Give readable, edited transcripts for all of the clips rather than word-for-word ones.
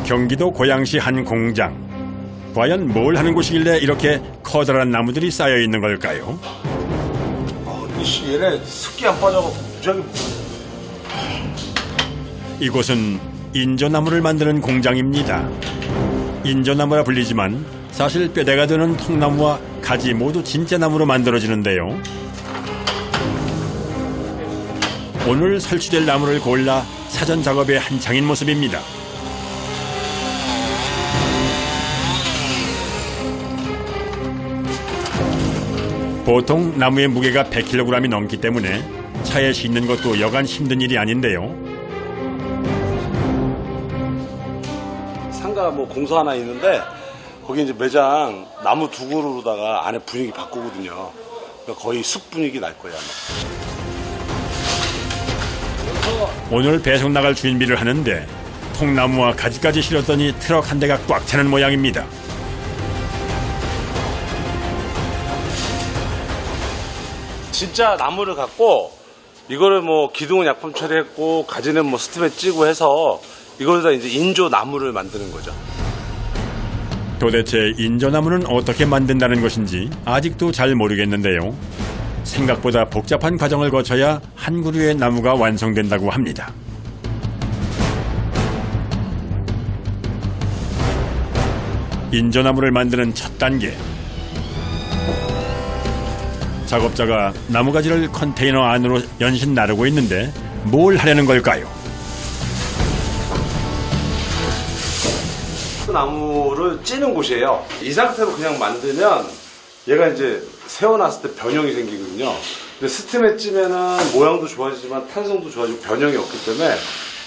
경기도 고양시 한 공장. 과연 뭘 하는 곳이길래 이렇게 커다란 나무들이 쌓여 있는 걸까요? 얘네 습기 안 빠져갖고 무지하게. 이곳은 인조나무를 만드는 공장입니다. 인조나무라 불리지만 사실 뼈대가 되는 통나무와 가지 모두 진짜 나무로 만들어지는데요. 오늘 설치될 나무를 골라 사전 작업에 한창인 모습입니다. 보통 나무의 무게가 100kg이 넘기 때문에 차에 싣는 것도 여간 힘든 일이 아닌데요. 상가 뭐 공사 하나 있는데 거기 이제 매장 나무 두 그루로다가 안에 분위기 바꾸거든요. 그러니까 거의 숲 분위기 날 거예요 아마. 오늘 배송 나갈 준비를 하는데 통나무와 가지까지 실었더니 트럭 한 대가 꽉 차는 모양입니다. 진짜 나무를 갖고 이거를 뭐 기둥은 약품 처리했고 가지는 뭐 스팀에 찌고 해서 이거에다 이제 인조 나무를 만드는 거죠. 도대체 인조나무는 어떻게 만든다는 것인지 아직도 잘 모르겠는데요. 생각보다 복잡한 과정을 거쳐야 한 그루의 나무가 완성된다고 합니다. 인조나무를 만드는 첫 단계. 작업자가 나무가지를 컨테이너 안으로 연신 나르고 있는데 뭘 하려는 걸까요? 나무를 찌는 곳이에요. 이 상태로 그냥 만들면 얘가 이제 세워놨을 때 변형이 생기거든요. 근데 스팀에 찌면은 모양도 좋아지지만 탄성도 좋아지고 변형이 없기 때문에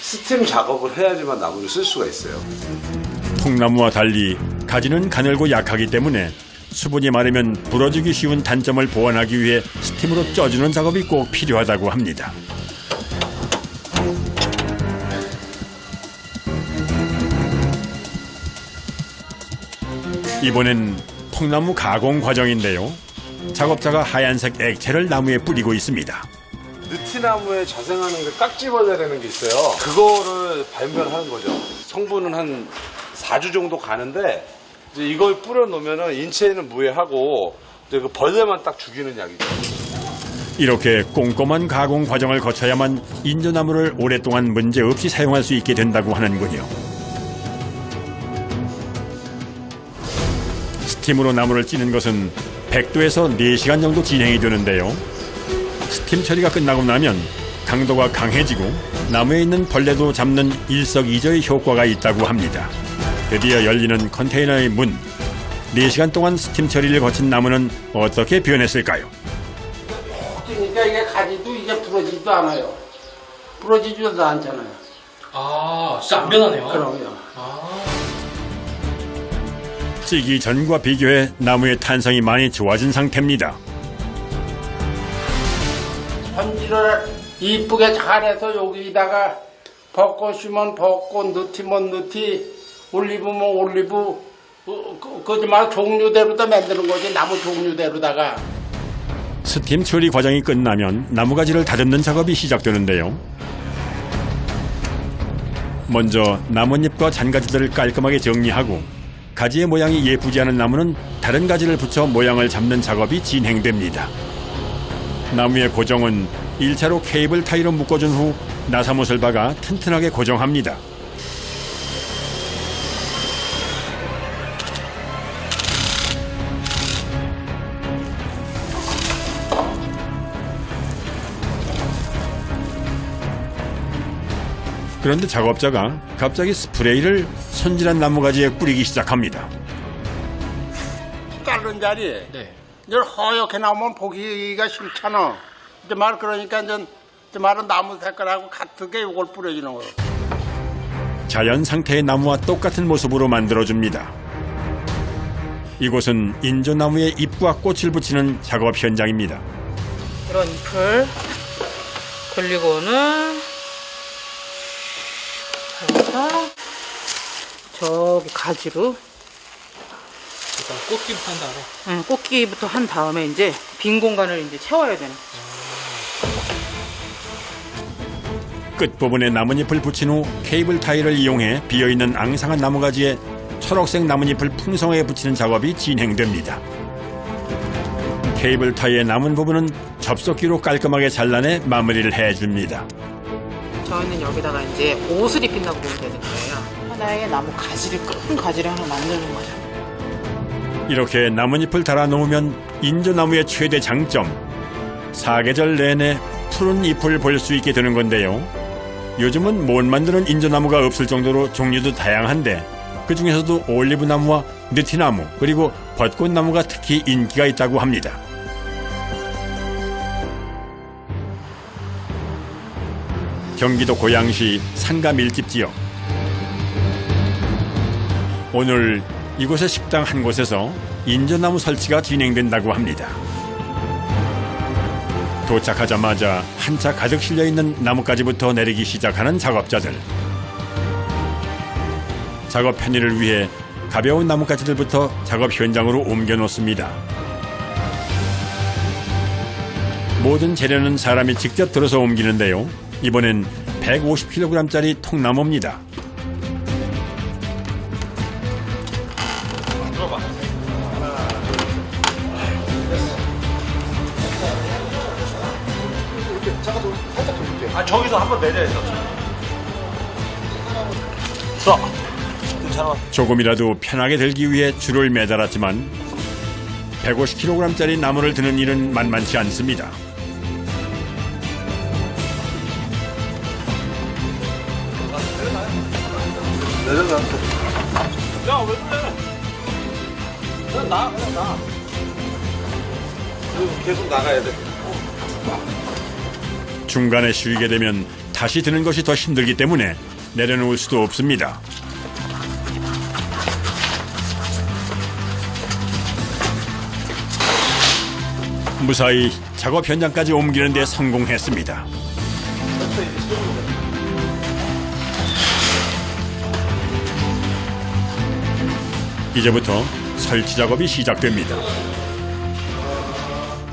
스팀 작업을 해야지만 나무를 쓸 수가 있어요. 통나무와 달리 가지는 가늘고 약하기 때문에 수분이 마르면 부러지기 쉬운 단점을 보완하기 위해 스팀으로 쪄주는 작업이 꼭 필요하다고 합니다. 이번엔 통나무 가공 과정인데요. 작업자가 하얀색 액체를 나무에 뿌리고 있습니다. 느티나무에 자생하는 게 깍지벌레라는 게 있어요. 그거를 발견하는 거죠. 성분은 한 4주 정도 가는데 이제 이걸 뿌려놓으면 인체에는 무해하고 이제 그 벌레만 딱 죽이는 약이죠. 이렇게 꼼꼼한 가공 과정을 거쳐야만 인조나무를 오랫동안 문제없이 사용할 수 있게 된다고 하는군요. 스팀으로 나무를 찌는 것은 100도에서 4시간 정도 진행이 되는데요. 스팀 처리가 끝나고 나면 강도가 강해지고 나무에 있는 벌레도 잡는 일석이조의 효과가 있다고 합니다. 드디어 열리는 컨테이너의 문. 4시간 동안 스팀 처리를 거친 나무는 어떻게 변했을까요? 그러니까 이게 가지도 이게 부러지지도 않아요. 부러지지도 않잖아요. 아, 진짜 안 변하네요. 그럼요. 찌기 전과 비교해 나무의 탄성이 많이 좋아진 상태입니다. 손질을 이쁘게 잘해서 여기다가 벚꽃이면 벚꽃, 느티면 느티, 올리브면 올리브, 거짓말 종류대로 다 만드는 거지, 나무 종류대로다가. 스팀 처리 과정이 끝나면 나무가지를 다듬는 작업이 시작되는데요. 먼저 나뭇잎과 잔가지들을 깔끔하게 정리하고 가지의 모양이 예쁘지 않은 나무는 다른 가지를 붙여 모양을 잡는 작업이 진행됩니다. 나무의 고정은 1차로 케이블 타이로 묶어준 후 나사못을 박아 튼튼하게 고정합니다. 그런데 작업자가 갑자기 스프레이를 손질한 나무가지에 뿌리기 시작합니다. 자른 자리에 네. 이제 허옇게 나오면 보기가 싫잖아. 이제 말 그러니까 이제 말은 나무 색깔하고 같게 이걸 뿌려주는 거예요. 자연 상태의 나무와 똑같은 모습으로 만들어줍니다. 이곳은 인조나무의 잎과 꽃을 붙이는 작업 현장입니다. 이런 잎을 그리고는 저기 가지로 일단 꽃기부터 한 다음에. 꽃기부터 한 다음에 이제 빈 공간을 이제 채워야 되는. 끝부분에 나뭇잎을 붙인 후 케이블 타이를 이용해 비어있는 앙상한 나무가지에 초록색 나뭇잎을 풍성하게 붙이는 작업이 진행됩니다. 케이블 타이의 남은 부분은 접속기로 깔끔하게 잘라내 마무리를 해줍니다. 저희는 여기다가 이제 옷을 입힌다고 보면 되는 거예요. 하나의 나무 가지를, 큰 가지를 하나 만드는 거죠. 이렇게 나뭇잎을 달아 놓으면 인조나무의 최대 장점, 사계절 내내 푸른 잎을 볼 수 있게 되는 건데요. 요즘은 못 만드는 인조나무가 없을 정도로 종류도 다양한데 그 중에서도 올리브나무와 느티나무 그리고 벚꽃나무가 특히 인기가 있다고 합니다. 경기도 고양시 산가 밀집 지역. 오늘 이곳의 식당 한 곳에서 인조나무 설치가 진행된다고 합니다. 도착하자마자 한 차 가득 실려있는 나뭇가지부터 내리기 시작하는 작업자들. 작업 편의를 위해 가벼운 나뭇가지들부터 작업 현장으로 옮겨 놓습니다. 모든 재료는 사람이 직접 들어서 옮기는데요. 이번엔 150kg짜리 통나무입니다. 아, 저기서 한번 내려야죠. 조금이라도 편하게 들기 위해 줄을 매달았지만 150kg짜리 나무를 드는 일은 만만치 않습니다. 내려가. 야, 왜 그래? 그냥 나. 그리고 계속 나가야 돼. 중간에 쉬게 되면 다시 드는 것이 더 힘들기 때문에 내려놓을 수도 없습니다. 무사히 작업 현장까지 옮기는 데 성공했습니다. 이제부터 설치 작업이 시작됩니다.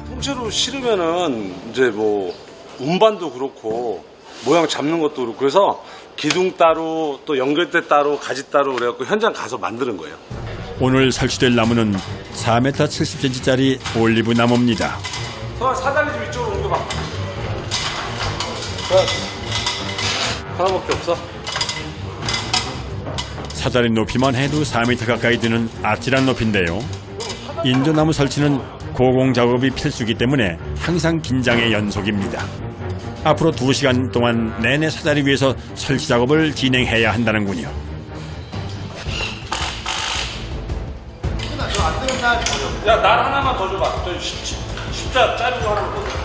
통째로 실으면은 이제 뭐 운반도 그렇고 모양 잡는 것도 그렇고 그래서 기둥 따로 또 연결대 따로 가지 따로 그래갖고 현장 가서 만드는 거예요. 오늘 설치될 나무는 4m 70cm짜리 올리브 나무입니다. 사다리 좀 이쪽으로 옮겨봐. 하나밖에 없어. 사다리 높이만 해도 4m 가까이 되는 아찔한 높이인데요. 인조나무 설치는 고공 작업이 필수이기 때문에 항상 긴장의 연속입니다. 앞으로 2시간 동안 내내 사다리 위에서 설치 작업을 진행해야 한다는군요. 야, 날 하나만 더 줘봐. 저 십자 짧은 거 하나만 더 줘.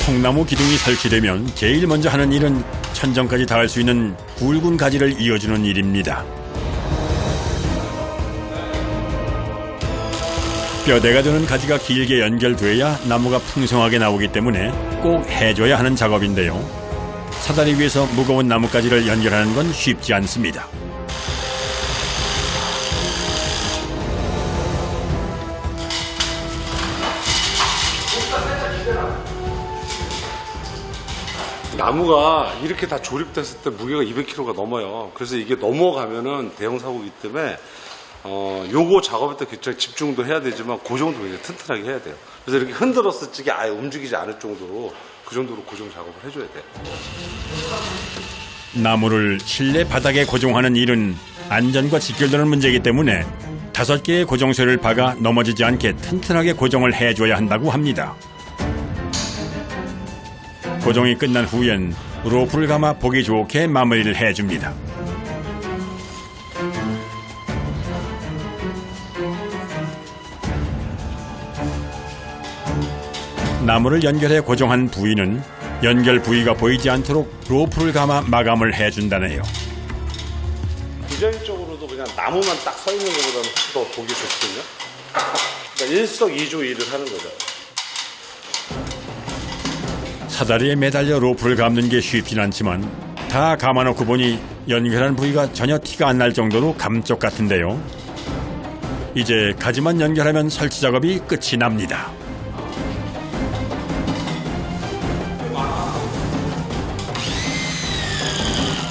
통나무 기둥이 설치되면 제일 먼저 하는 일은 천정까지 닿을 수 있는 굵은 가지를 이어주는 일입니다. 뼈대가 되는 가지가 길게 연결돼야 나무가 풍성하게 나오기 때문에 꼭 해줘야 하는 작업인데요. 사다리 위에서 무거운 나뭇가지를 연결하는 건 쉽지 않습니다. 나무가 이렇게 다 조립됐을 때 무게가 200kg가 넘어요. 그래서 이게 넘어가면은 대형 사고이기 때문에 요거 작업할 때 굉장히 집중도 해야 되지만 그 정도 굉장히 튼튼하게 해야 돼요. 그래서 이렇게 흔들었을 적에 아예 움직이지 않을 정도로 그 정도로 고정 작업을 해줘야 돼요. 나무를 실내 바닥에 고정하는 일은 안전과 직결되는 문제이기 때문에 5개의 고정쇠를 박아 넘어지지 않게 튼튼하게 고정을 해줘야 한다고 합니다. 고정이 끝난 후엔 로프를 감아 보기 좋게 마무리를 해줍니다. 나무를 연결해 고정한 부위는 연결 부위가 보이지 않도록 로프를 감아 마감을 해준다네요. 디자인적으로도 그냥 나무만 딱 서 있는 것보다는 훨씬 더 보기 좋거든요. 그러니까 일석이조 일을 하는 거죠. 사다리에 매달려 로프를 감는 게 쉽진 않지만 다 감아놓고 보니 연결한 부위가 전혀 티가 안 날 정도로 감쪽 같은데요. 이제 가지만 연결하면 설치 작업이 끝이 납니다.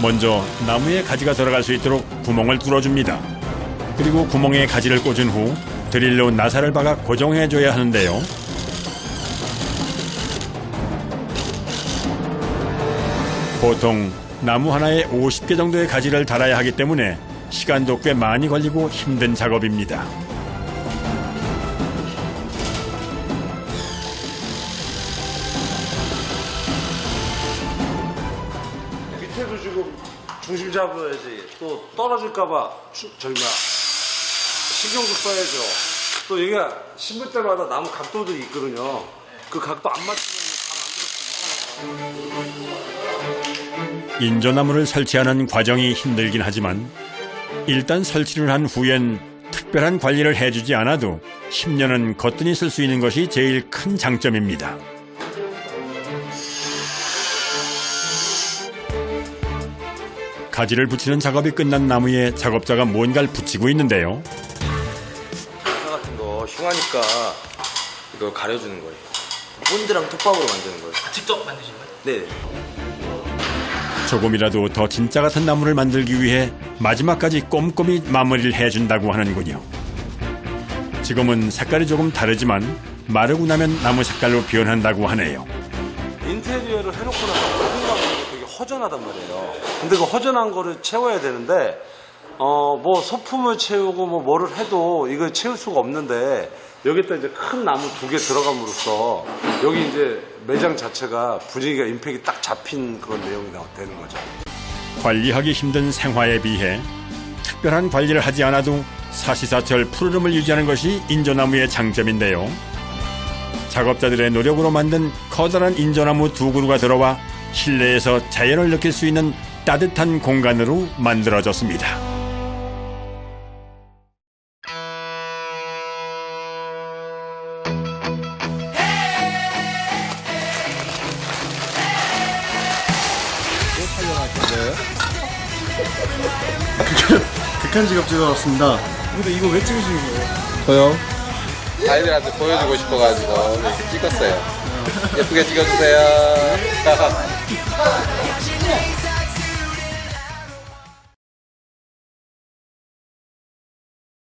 먼저 나무에 가지가 들어갈 수 있도록 구멍을 뚫어줍니다. 그리고 구멍에 가지를 꽂은 후 드릴로 나사를 박아 고정해줘야 하는데요. 보통 나무 하나에 50개 정도의 가지를 달아야 하기 때문에 시간도 꽤 많이 걸리고 힘든 작업입니다. 밑에도 지금 중심 잡아야지. 또 떨어질까봐 신경도 써야죠. 또 이게 심을 때마다 나무 각도들이 있거든요. 그 각도 안 맞추면 인조나무를 설치하는 과정이 힘들긴 하지만 일단 설치를 한 후엔 특별한 관리를 해주지 않아도 10년은 거뜬히 쓸 수 있는 것이 제일 큰 장점입니다. 가지를 붙이는 작업이 끝난 나무에 작업자가 뭔가를 붙이고 있는데요. 사 같은 거 흉하니까 이걸 가려주는 거예요. 본드랑 톱밥으로 만드는 거예요. 직접 만드신 거예요? 네. 조금이라도 더 진짜 같은 나무를 만들기 위해 마지막까지 꼼꼼히 마무리를 해준다고 하는군요. 지금은 색깔이 조금 다르지만 마르고 나면 나무 색깔로 변한다고 하네요. 인테리어를 해놓고 나서 공간이 되게 허전하단 말이에요. 근데 그 허전한 거를 채워야 되는데 뭐 소품을 채우고 뭐 뭐를 해도 이걸 채울 수가 없는데 여기다 이제 큰 나무 2개 들어감으로써 여기 이제 매장 자체가 분위기가 임팩이 딱 잡힌 그런 내용이 되는 거죠. 관리하기 힘든 생화에 비해 특별한 관리를 하지 않아도 사시사철 푸르름을 유지하는 것이 인조나무의 장점인데요. 작업자들의 노력으로 만든 커다란 인조나무 2그루가 들어와 실내에서 자연을 느낄 수 있는 따뜻한 공간으로 만들어졌습니다. 극한 직업 찍어왔습니다. 근데 이거 왜 찍으시는 거예요? 저요? 아이들한테 보여주고 싶어가지고 이렇게 찍었어요. 예쁘게 찍어주세요.